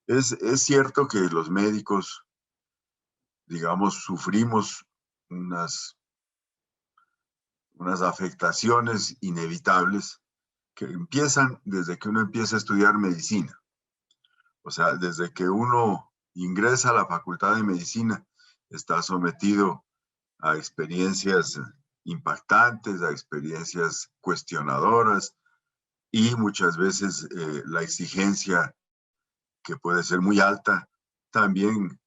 Es cierto que los médicos, digamos, sufrimos unas afectaciones inevitables que empiezan desde que uno empieza a estudiar medicina. O sea, desde que uno ingresa a la Facultad de Medicina, está sometido a experiencias impactantes, a experiencias cuestionadoras y muchas veces la exigencia, que puede ser muy alta, también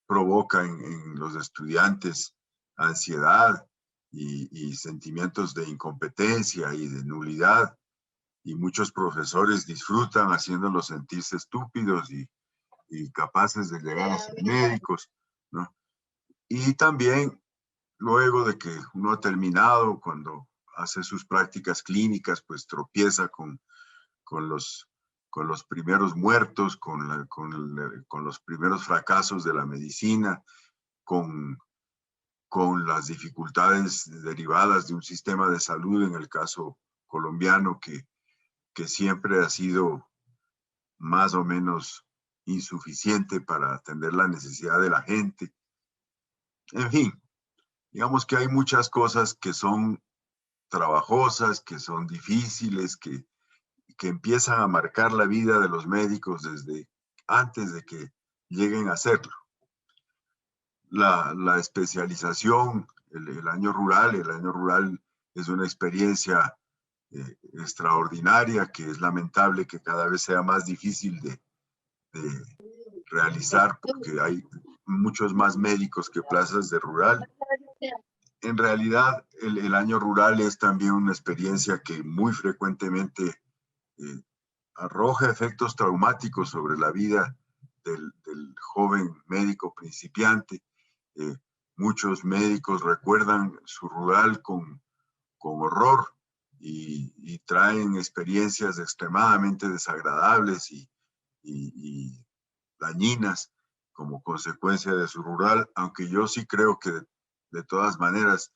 provoca en los estudiantes ansiedad y sentimientos de incompetencia y de nulidad, y muchos profesores disfrutan haciéndolos sentirse estúpidos y capaces de llegar a ser médicos, ¿no? Y también luego de que uno ha terminado, cuando hace sus prácticas clínicas, pues tropieza con los, con los primeros muertos, con los primeros fracasos de la medicina, con, con las dificultades derivadas de un sistema de salud, en el caso colombiano, que siempre ha sido más o menos insuficiente para atender la necesidad de la gente. En fin, digamos que hay muchas cosas que son trabajosas, que son difíciles, que empiezan a marcar la vida de los médicos desde antes de que lleguen a hacerlo. La especialización, el año rural es una experiencia extraordinaria, que es lamentable que cada vez sea más difícil de realizar, porque hay muchos más médicos que plazas de rural. En realidad, el año rural es también una experiencia que muy frecuentemente eh, arroja efectos traumáticos sobre la vida del joven médico principiante. Eh, Muchos médicos recuerdan su rural con horror y traen experiencias extremadamente desagradables y dañinas como consecuencia de su rural, aunque yo sí creo que de todas maneras,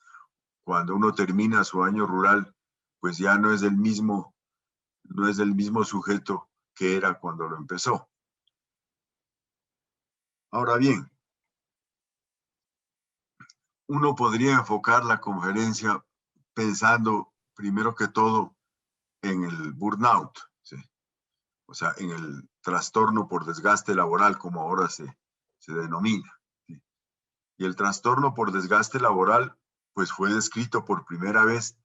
cuando uno termina su año rural, pues ya no es el mismo sujeto que era cuando lo empezó. Ahora bien, uno podría enfocar la conferencia pensando primero que todo en el burnout, ¿sí? O sea, en el trastorno por desgaste laboral, como ahora se denomina, ¿sí? Y el trastorno por desgaste laboral, pues fue descrito por primera vez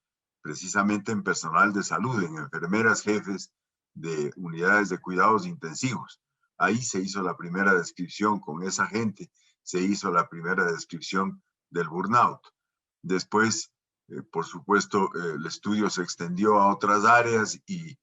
precisamente en personal de salud, en enfermeras jefes de unidades de cuidados intensivos. Ahí se hizo la primera descripción, con esa gente se hizo la primera descripción del burnout. Después, por supuesto, el estudio se extendió a otras áreas y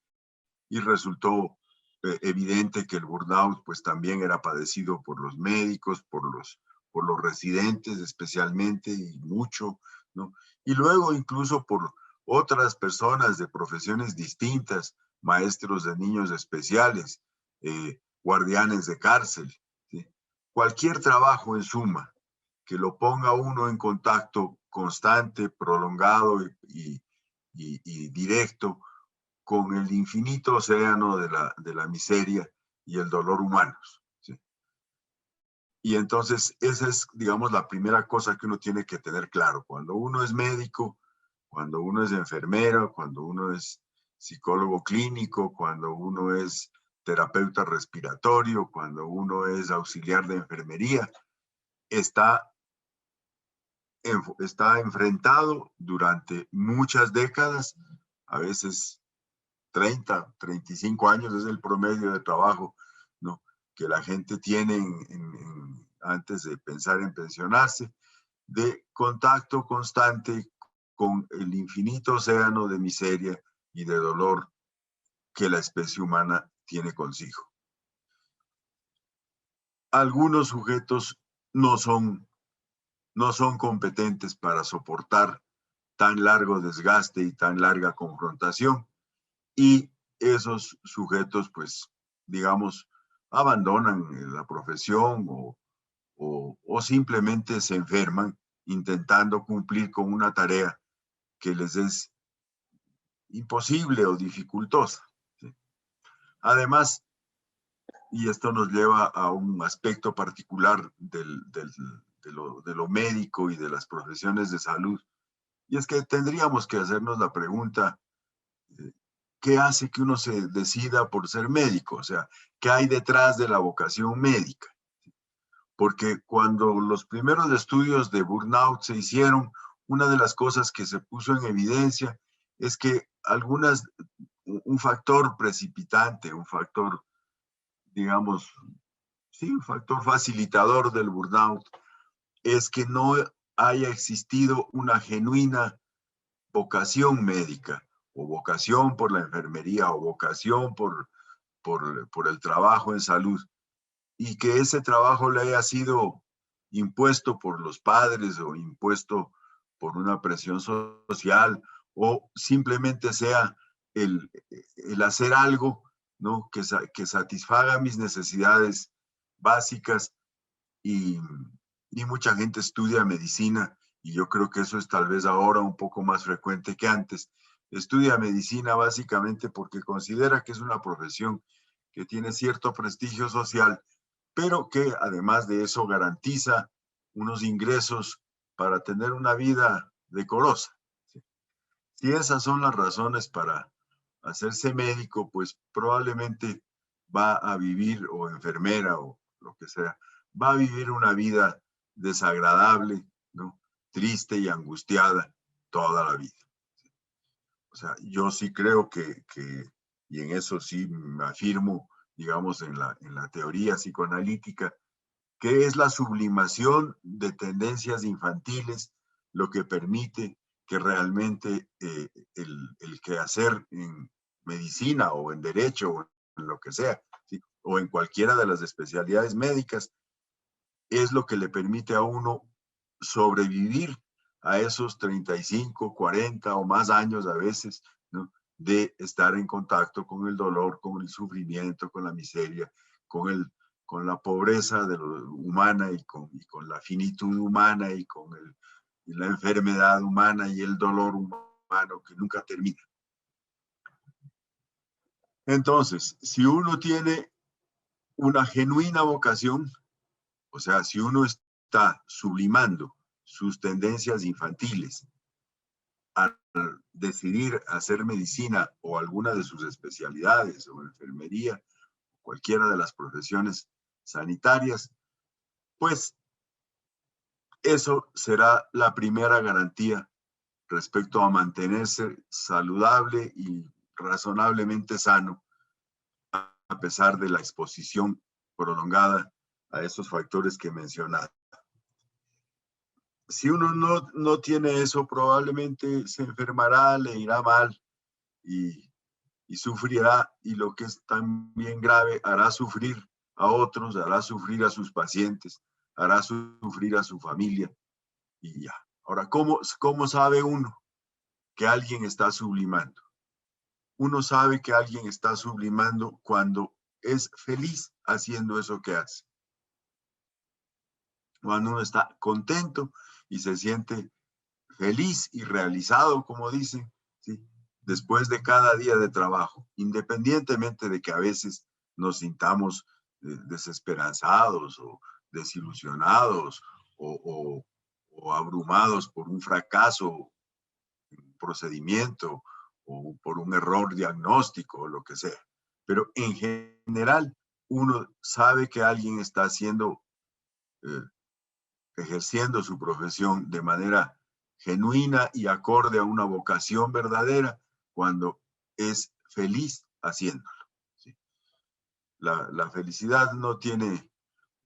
resultó evidente que el burnout pues también era padecido por los médicos, por los residentes especialmente, y mucho, ¿no? Y luego incluso por otras personas de profesiones distintas, maestros de niños especiales, guardianes de cárcel, ¿sí? Cualquier trabajo en suma que lo ponga uno en contacto constante, prolongado y directo con el infinito océano de la miseria y el dolor humanos, ¿sí? Y entonces esa es, digamos, la primera cosa que uno tiene que tener claro. Cuando uno es médico, cuando uno es enfermero, cuando uno es psicólogo clínico, cuando uno es terapeuta respiratorio, cuando uno es auxiliar de enfermería, está, está enfrentado durante muchas décadas, a veces 35 años es el promedio de trabajo, ¿no?, que la gente tiene antes de pensar en pensionarse, de contacto constante con el infinito océano de miseria y de dolor que la especie humana tiene consigo. Algunos sujetos no son, no son competentes para soportar tan largo desgaste y tan larga confrontación, y esos sujetos, pues, digamos, abandonan la profesión o simplemente se enferman intentando cumplir con una tarea que les es imposible o dificultosa, ¿sí? Además, y esto nos lleva a un aspecto particular de lo médico y de las profesiones de salud, y es que tendríamos que hacernos la pregunta, ¿qué hace que uno se decida por ser médico? O sea, ¿qué hay detrás de la vocación médica? Porque cuando los primeros estudios de burnout se hicieron, una de las cosas que se puso en evidencia es que un factor precipitante, un factor, digamos, sí, un factor facilitador del burnout, es que no haya existido una genuina vocación médica, o vocación por la enfermería, o vocación por el trabajo en salud, y que ese trabajo le haya sido impuesto por los padres o impuesto por una presión social, o simplemente sea el hacer algo, ¿no? que satisfaga mis necesidades básicas, y, y mucha gente estudia medicina, y yo creo que eso es tal vez ahora un poco más frecuente que antes. Estudia medicina básicamente porque considera que es una profesión que tiene cierto prestigio social, pero que además de eso garantiza unos ingresos para tener una vida decorosa. Si esas son las razones para hacerse médico, pues probablemente va a vivir, o enfermera o lo que sea, va a vivir una vida desagradable, ¿no? Triste y angustiada toda la vida. O sea, yo sí creo y en eso sí me afirmo, digamos, en la teoría psicoanalítica, que es la sublimación de tendencias infantiles lo que permite que realmente el quehacer en medicina o en derecho o en lo que sea, ¿sí? O en cualquiera de las especialidades médicas, es lo que le permite a uno sobrevivir a esos 35, 40 o más años a veces, ¿no? De estar en contacto con el dolor, con el sufrimiento, con la miseria, con la pobreza de lo humana, y con la finitud humana, y la enfermedad humana y el dolor humano que nunca termina. Entonces, si uno tiene una genuina vocación, o sea, si uno está sublimando sus tendencias infantiles al decidir hacer medicina o alguna de sus especialidades, o enfermería, cualquiera de las profesiones sanitarias, pues eso será la primera garantía respecto a mantenerse saludable y razonablemente sano, a pesar de la exposición prolongada a esos factores que he mencionado. Si uno no tiene eso, probablemente se enfermará, le irá mal, y, y sufrirá, y lo que es también grave, hará sufrir a otros, hará sufrir a sus pacientes, hará sufrir a su familia, y ya. Ahora, ¿cómo sabe uno que alguien está sublimando? Uno sabe que alguien está sublimando cuando es feliz haciendo eso que hace. Cuando uno está contento y se siente feliz y realizado, como dicen, ¿sí? Después de cada día de trabajo, independientemente de que a veces nos sintamos desesperanzados o desilusionados, o abrumados por un fracaso, un procedimiento, o por un error diagnóstico, o lo que sea. Pero en general, uno sabe que alguien está ejerciendo su profesión de manera genuina y acorde a una vocación verdadera, cuando es feliz haciéndolo. ¿Sí? La felicidad no tiene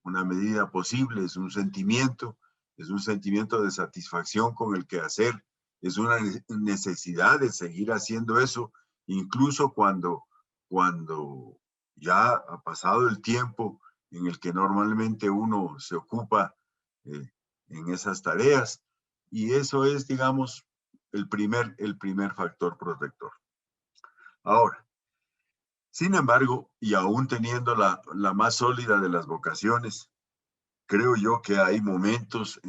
una medida posible, es un sentimiento de satisfacción con el quehacer, es una necesidad de seguir haciendo eso, incluso cuando ya ha pasado el tiempo en el que normalmente uno se ocupa en esas tareas, y eso es, digamos, el primer factor protector. Ahora, sin embargo, y aún teniendo la más sólida de las vocaciones, creo yo que hay momentos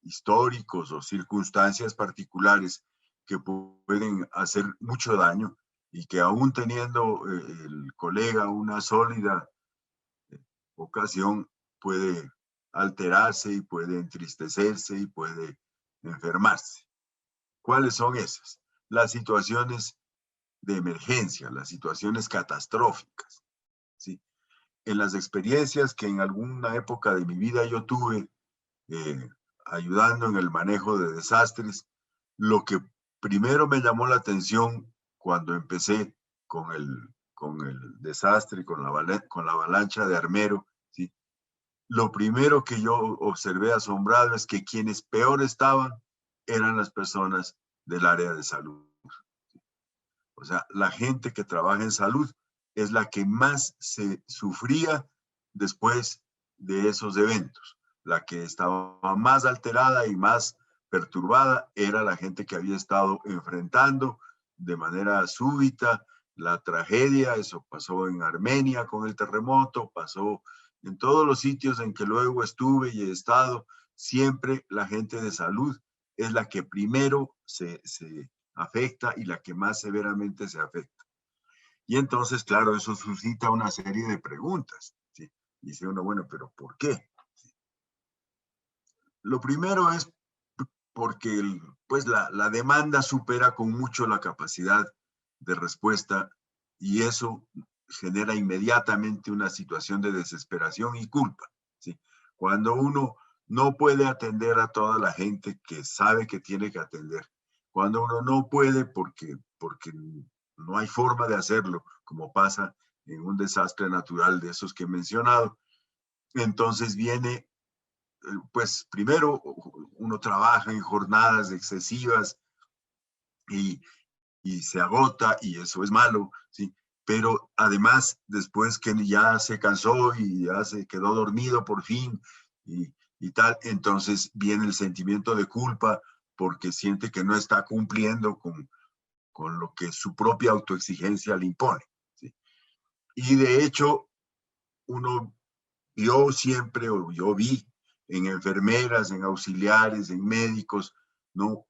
históricos o circunstancias particulares que pueden hacer mucho daño, y que aún teniendo el colega una sólida ocasión puede alterarse y puede entristecerse y puede enfermarse. ¿Cuáles son esas? Las situaciones de emergencia, las situaciones catastróficas, ¿sí? En las experiencias que en alguna época de mi vida yo tuve ayudando en el manejo de desastres, lo que primero me llamó la atención cuando empecé con el desastre, con la avalancha de Armero, ¿sí? Lo primero que yo observé asombrado es que quienes peor estaban eran las personas del área de salud. O sea, la gente que trabaja en salud es la que más se sufría después de esos eventos. La que estaba más alterada y más perturbada era la gente que había estado enfrentando de manera súbita la tragedia. Eso pasó en Armenia con el terremoto, pasó en todos los sitios en que luego estuve y he estado. Siempre la gente de salud es la que primero se afecta y la que más severamente se afecta. Y entonces, claro, eso suscita una serie de preguntas, ¿sí? Dice uno, bueno, pero ¿por qué? ¿Sí? Lo primero es porque pues la demanda supera con mucho la capacidad de respuesta y eso genera inmediatamente una situación de desesperación y culpa, ¿sí? Cuando uno no puede atender a toda la gente que sabe que tiene que atender, cuando uno no puede porque no hay forma de hacerlo, como pasa en un desastre natural de esos que he mencionado, entonces viene, pues primero uno trabaja en jornadas excesivas y, y se agota y eso es malo, ¿sí? Pero además, después que ya se cansó y ya se quedó dormido por fin y tal, entonces viene el sentimiento de culpa porque siente que no está cumpliendo con lo que su propia autoexigencia le impone, ¿sí? Y de hecho, yo siempre, o yo vi en enfermeras, en auxiliares, en médicos, ¿no?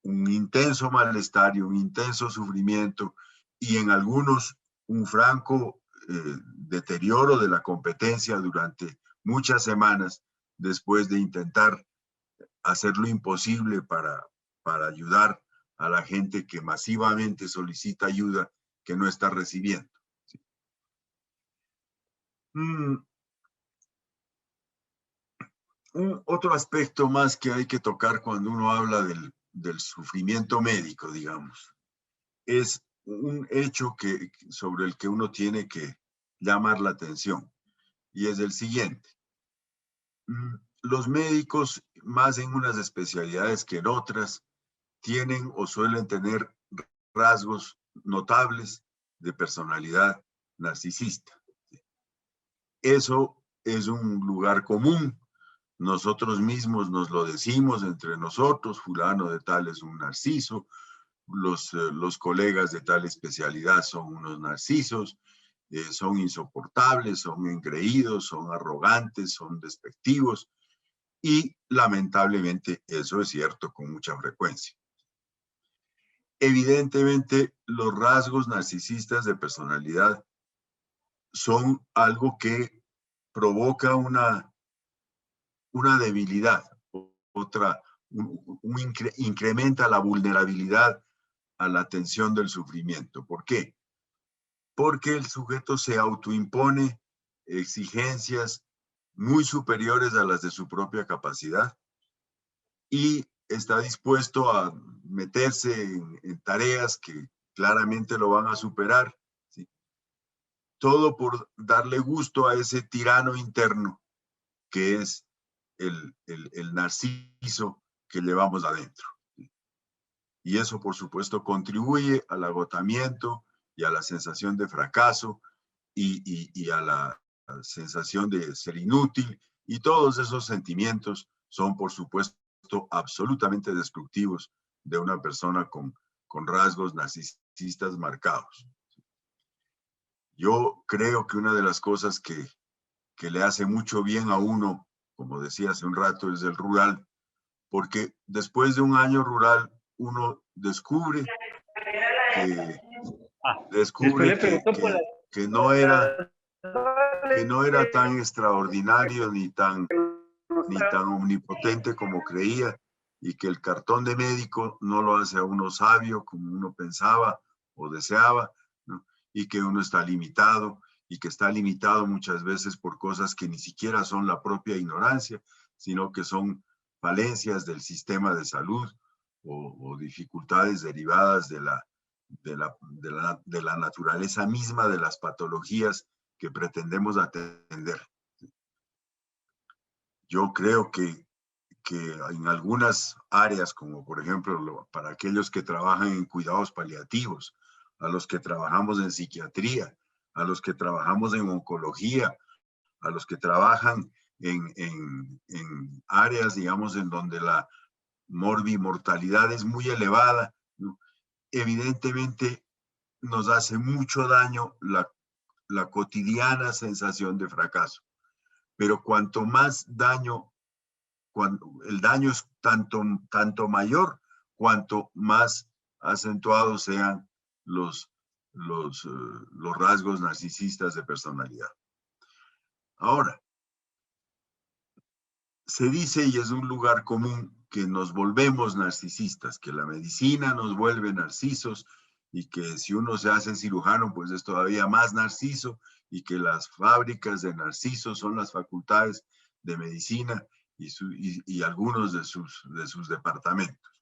Un intenso malestar y un intenso sufrimiento y en algunos un franco deterioro de la competencia durante muchas semanas después de intentar hacer lo imposible para ayudar a la gente que masivamente solicita ayuda que no está recibiendo. ¿Sí? Otro aspecto más que hay que tocar cuando uno habla del sufrimiento médico, digamos, es un hecho sobre el que uno tiene que llamar la atención, y es el siguiente. Los médicos, más en unas especialidades que en otras, tienen o suelen tener rasgos notables de personalidad narcisista. Eso es un lugar común. Nosotros mismos nos lo decimos entre nosotros, fulano de tal es un narciso, los colegas de tal especialidad son unos narcisos, son insoportables, son engreídos, son arrogantes, son despectivos y lamentablemente eso es cierto con mucha frecuencia. Evidentemente, los rasgos narcisistas de personalidad son algo que provoca una debilidad, incrementa la vulnerabilidad a la tensión del sufrimiento. ¿Por qué? Porque el sujeto se autoimpone exigencias muy superiores a las de su propia capacidad y está dispuesto a meterse en tareas que claramente lo van a superar, ¿sí? Todo por darle gusto a ese tirano interno que es el narciso que llevamos adentro. Y eso, por supuesto, contribuye al agotamiento y a la sensación de fracaso y a la sensación de ser inútil. Y todos esos sentimientos son, por supuesto, absolutamente destructivos de una persona con rasgos narcisistas marcados. Yo creo que una de las cosas que le hace mucho bien a uno, como decía hace un rato, es el rural, porque después de un año rural uno descubre que no era que no era tan extraordinario ni tan omnipotente como creía, y que el cartón de médico no lo hace a uno sabio como uno pensaba o deseaba, ¿no? Y que uno está limitado, y que está limitado muchas veces por cosas que ni siquiera son la propia ignorancia, sino que son falencias del sistema de salud o dificultades derivadas de la naturaleza misma de las patologías que pretendemos atender. Yo creo que en algunas áreas, como por ejemplo para aquellos que trabajan en cuidados paliativos, a los que trabajamos en psiquiatría, a los que trabajamos en oncología, a los que trabajan en áreas, digamos, en donde la morbimortalidad es muy elevada, ¿no? Evidentemente nos hace mucho daño la cotidiana sensación de fracaso. Pero cuanto más daño, cuando el daño es tanto mayor, cuanto más acentuados sean los rasgos narcisistas de personalidad. Ahora, se dice, y es un lugar común, que nos volvemos narcisistas, que la medicina nos vuelve narcisos, y que si uno se hace cirujano, pues es todavía más narciso, y que las fábricas de narcisos son las facultades de medicina y algunos de sus departamentos.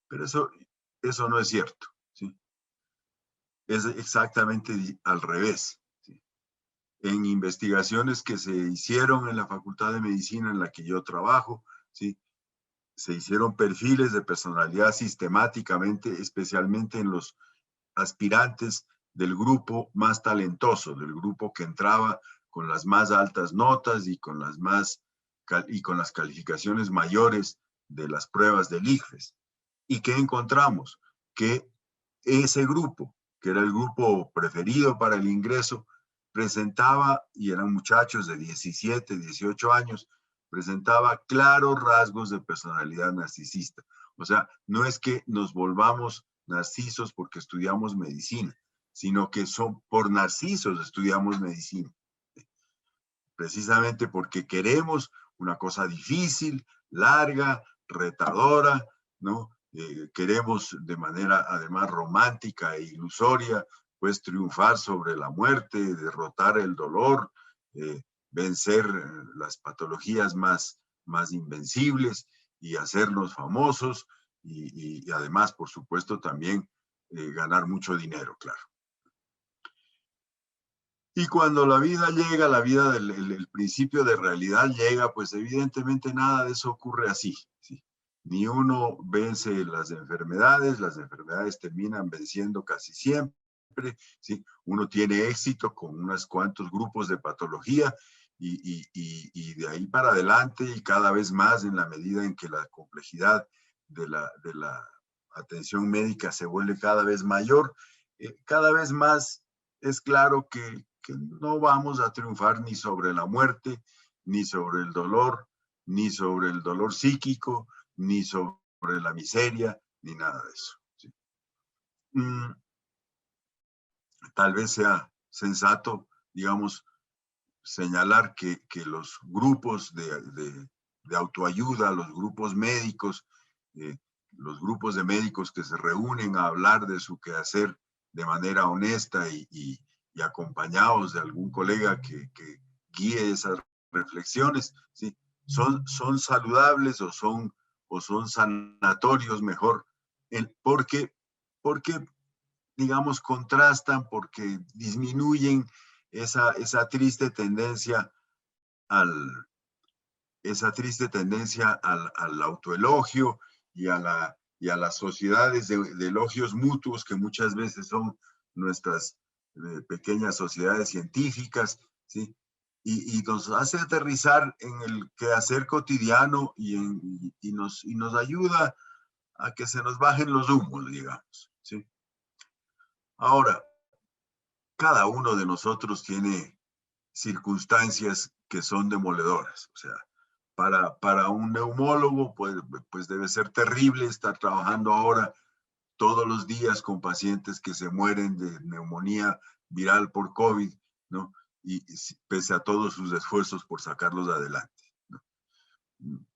Pero eso no es cierto, ¿sí? Es exactamente al revés. En investigaciones que se hicieron en la Facultad de Medicina en la que yo trabajo, ¿sí? Se hicieron perfiles de personalidad sistemáticamente, especialmente en los aspirantes del grupo más talentoso, del grupo que entraba con las más altas notas y con las calificaciones mayores de las pruebas del ICFES. ¿Y qué encontramos? Que ese grupo, que era el grupo preferido para el ingreso, presentaba, y eran muchachos de 17, 18 años, presentaba claros rasgos de personalidad narcisista. O sea, no es que nos volvamos narcisos porque estudiamos medicina, sino que por narcisos estudiamos medicina. Precisamente porque queremos una cosa difícil, larga, retadora, ¿no? Queremos de manera además romántica e ilusoria, pues triunfar sobre la muerte, derrotar el dolor, vencer las patologías más invencibles y hacernos famosos y además, por supuesto, también ganar mucho dinero, claro. Y cuando la vida llega, la vida el principio de realidad llega, pues evidentemente nada de eso ocurre así, ¿sí? Ni uno vence las enfermedades terminan venciendo casi siempre, ¿sí? Uno tiene éxito con unos cuantos grupos de patología y de ahí para adelante y cada vez más en la medida en que la complejidad de la atención médica se vuelve cada vez mayor, cada vez más es claro que no vamos a triunfar ni sobre la muerte, ni sobre el dolor, ni sobre el dolor psíquico, ni sobre la miseria, ni nada de eso, ¿sí? Tal vez sea sensato, digamos, señalar que los grupos de autoayuda, los grupos médicos, los grupos de médicos que se reúnen a hablar de su quehacer de manera honesta y acompañados de algún colega que guíe esas reflexiones, ¿sí? Son saludables o son sanatorios mejor, porque digamos, contrastan, porque disminuyen esa triste tendencia al autoelogio y a las sociedades de elogios mutuos que muchas veces son nuestras pequeñas sociedades científicas, ¿sí? Y nos hace aterrizar en el quehacer cotidiano y nos ayuda a que se nos bajen los humos, digamos, ¿sí? Ahora, cada uno de nosotros tiene circunstancias que son demoledoras. O sea, para un neumólogo, pues debe ser terrible estar trabajando ahora todos los días con pacientes que se mueren de neumonía viral por COVID, ¿no? pese a todos sus esfuerzos por sacarlos adelante, ¿no?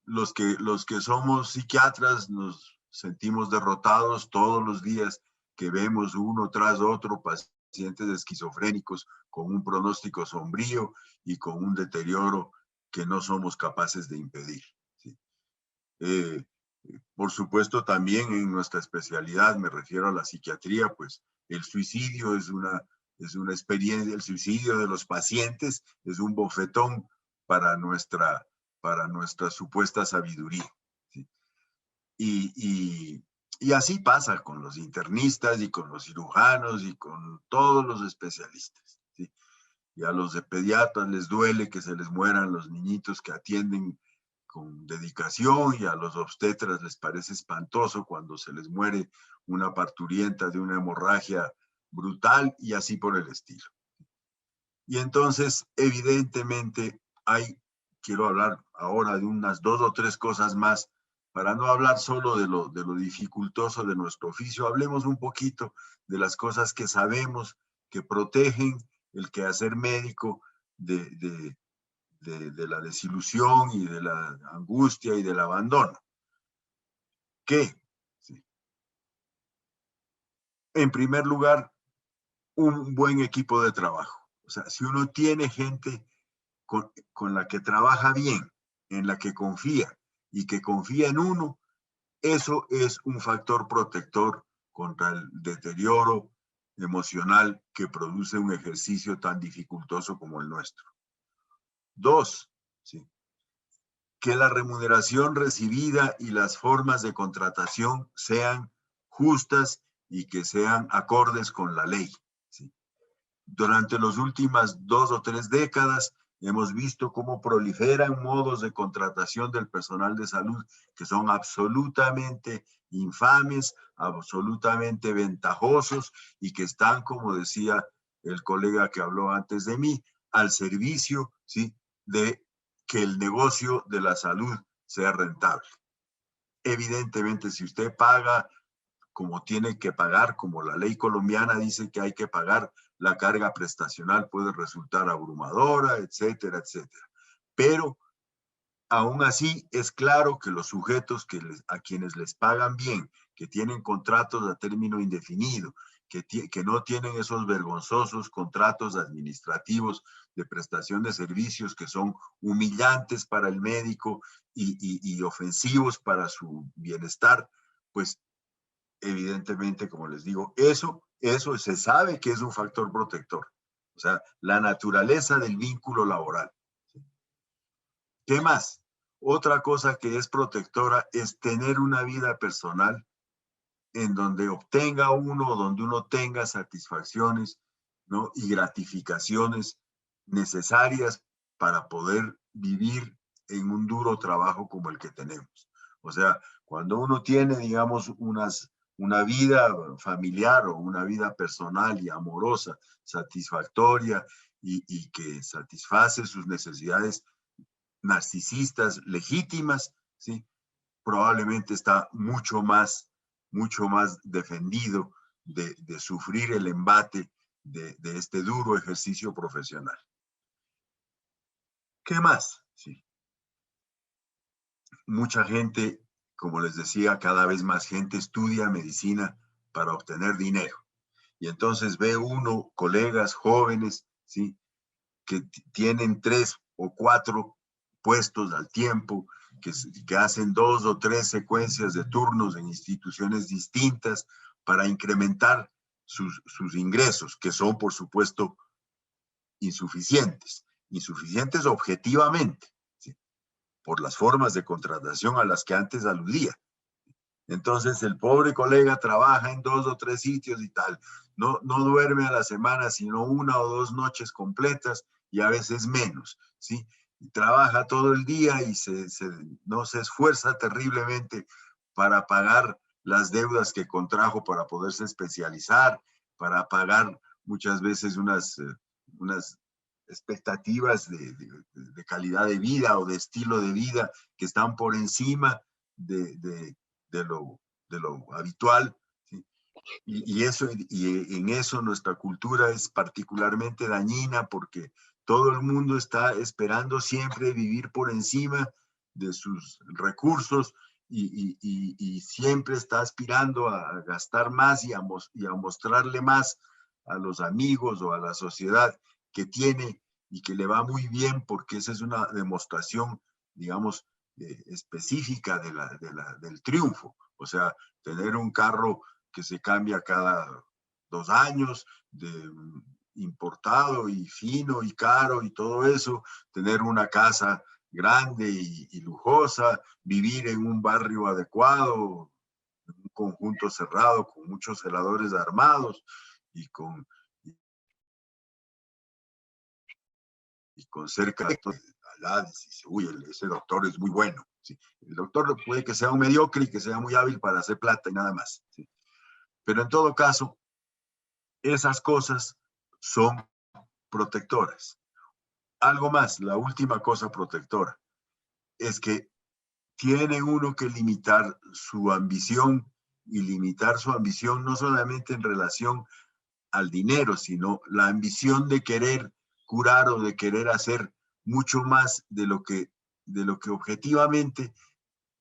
Los que somos psiquiatras nos sentimos derrotados todos los días que vemos uno tras otro pacientes esquizofrénicos con un pronóstico sombrío y con un deterioro que no somos capaces de impedir, ¿sí? Por supuesto, también en nuestra especialidad, me refiero a la psiquiatría, pues el suicidio es una experiencia, el suicidio de los pacientes es un bofetón para nuestra supuesta sabiduría, ¿sí? Y así pasa con los internistas y con los cirujanos y con todos los especialistas, ¿sí? Y a los de pediatras les duele que se les mueran los niñitos que atienden con dedicación, y a los obstetras les parece espantoso cuando se les muere una parturienta de una hemorragia brutal, y así por el estilo. Y entonces, evidentemente, quiero hablar ahora de unas 2 o 3 cosas más, para no hablar solo de lo dificultoso de nuestro oficio. Hablemos un poquito de las cosas que sabemos que protegen el quehacer médico de la desilusión y de la angustia y del abandono. ¿Qué? Sí. En primer lugar, un buen equipo de trabajo. O sea, si uno tiene gente con la que trabaja bien, en la que confía y que confía en uno, eso es un factor protector contra el deterioro emocional que produce un ejercicio tan dificultoso como el nuestro. 2, ¿sí?, que la remuneración recibida y las formas de contratación sean justas y que sean acordes con la ley, ¿sí? Durante las últimas 2 o 3 décadas hemos visto cómo proliferan modos de contratación del personal de salud que son absolutamente infames, absolutamente ventajosos, y que están, como decía el colega que habló antes de mí, al servicio, ¿sí?, de que el negocio de la salud sea rentable. Evidentemente, si usted paga como tiene que pagar, como la ley colombiana dice que hay que pagar, la carga prestacional puede resultar abrumadora, etcétera, etcétera. Pero aún así es claro que los sujetos a quienes les pagan bien, que tienen contratos a término indefinido, que no tienen esos vergonzosos contratos administrativos de prestación de servicios que son humillantes para el médico y ofensivos para su bienestar, pues evidentemente, como les digo, eso se sabe que es un factor protector. O sea, la naturaleza del vínculo laboral. ¿Qué más? Otra cosa que es protectora es tener una vida personal en donde obtenga uno, donde uno tenga satisfacciones, ¿no?, y gratificaciones necesarias para poder vivir en un duro trabajo como el que tenemos. O sea, cuando uno tiene, digamos, una vida familiar o una vida personal y amorosa satisfactoria y que satisface sus necesidades narcisistas legítimas, ¿sí?, probablemente está mucho más defendido de sufrir el embate de este duro ejercicio profesional. ¿Qué más? Sí. Mucha gente, como les decía, cada vez más gente estudia medicina para obtener dinero. Y entonces ve uno colegas jóvenes, ¿sí?, que tienen 3 o 4 puestos al tiempo, que hacen 2 o 3 secuencias de turnos en instituciones distintas para incrementar sus ingresos, que son, por supuesto, insuficientes objetivamente, ¿sí?, por las formas de contratación a las que antes aludía. Entonces el pobre colega trabaja en 2 o 3 sitios y tal, no duerme a la semana sino 1 o 2 noches completas, y a veces menos, ¿sí? Y trabaja todo el día y no se esfuerza terriblemente para pagar las deudas que contrajo para poderse especializar, para pagar muchas veces unas expectativas de calidad de vida o de estilo de vida que están por encima de lo habitual, ¿sí? Y en eso nuestra cultura es particularmente dañina, porque todo el mundo está esperando siempre vivir por encima de sus recursos y siempre está aspirando a gastar más y a mostrarle más a los amigos o a la sociedad que tiene y que le va muy bien, porque esa es una demostración, digamos, específica del triunfo. O sea, tener un carro que se cambia cada 2 años, importado y fino y caro y todo eso, tener una casa grande y lujosa, vivir en un barrio adecuado, en un conjunto cerrado con muchos celadores armados y con cerca de allá, dice, uy, ese doctor es muy bueno. ¿Sí? El doctor puede que sea un mediocre y que sea muy hábil para hacer plata y nada más. ¿Sí? Pero en todo caso, esas cosas son protectoras. Algo más, la última cosa protectora es que tiene uno que limitar su ambición, y limitar su ambición no solamente en relación al dinero, sino la ambición de querer curar o de querer hacer mucho más de lo que objetivamente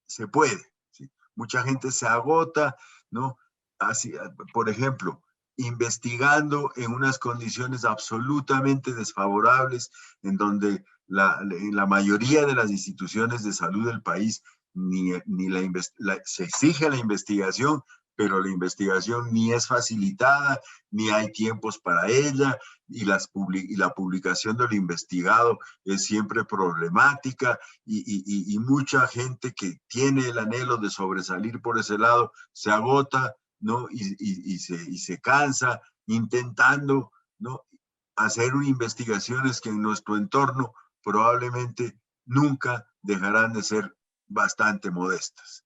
se puede. ¿Sí? Mucha gente se agota, ¿no? Así, por ejemplo, investigando en unas condiciones absolutamente desfavorables, en donde en la mayoría de las instituciones de salud del país se exige la investigación, pero la investigación ni es facilitada, ni hay tiempos para ella, y la publicación de lo investigado es siempre problemática, y mucha gente que tiene el anhelo de sobresalir por ese lado se agota, ¿no? Y se cansa intentando, ¿no? Hacer investigaciones que en nuestro entorno probablemente nunca dejarán de ser bastante modestas.